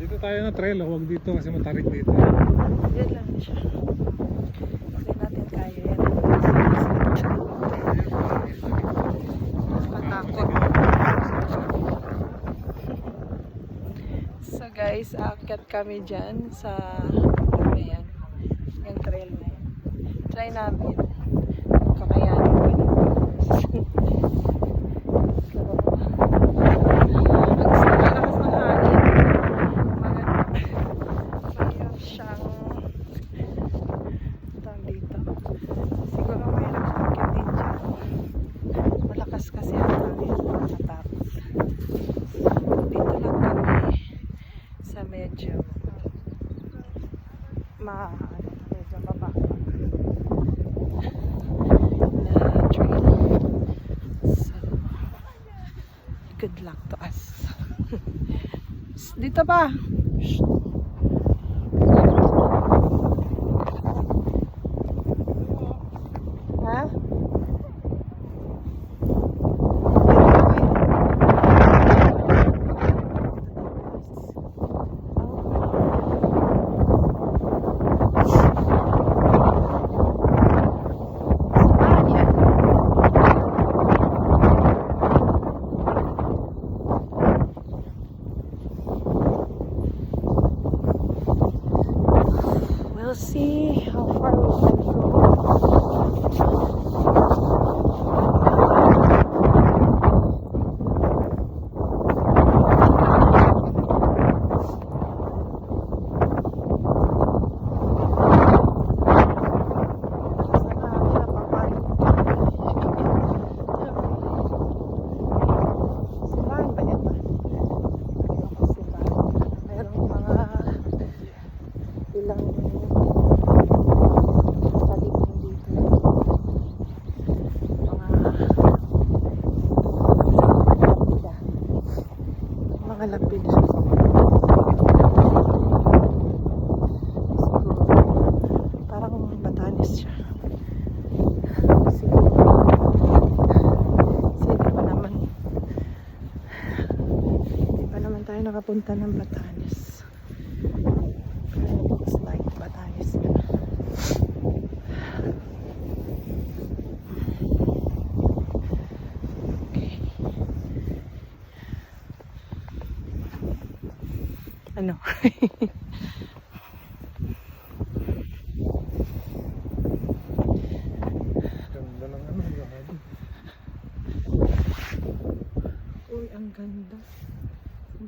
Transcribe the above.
Dito tayo na trail, huwag dito kasi matarik dito. Yan lang siya. Kasi natin kaya yan. Nakatakot. So guys, aakyat kami dyan sa ano yan, yung trail na yan. Try namin kung kakayanin ko na. Ang lakas ng hangin. Mayroon siyang tawag dito. Siguro mayroon siyang aakyat din dyan. Malakas kasi ang hangin. Matapos. Dito lang kami sa medyo medyo mababa na trail. So, good luck to us. Dito ba? Ha? We'll see how far we can go. Ilang paligid dito, mga lapida, siguro parang Batanes siya siguro kasi di pa naman tayo nakapunta ng Batanes. Looks like Batanes na. Okay. Ano? Ganda ng ano, Uy, ang ganda.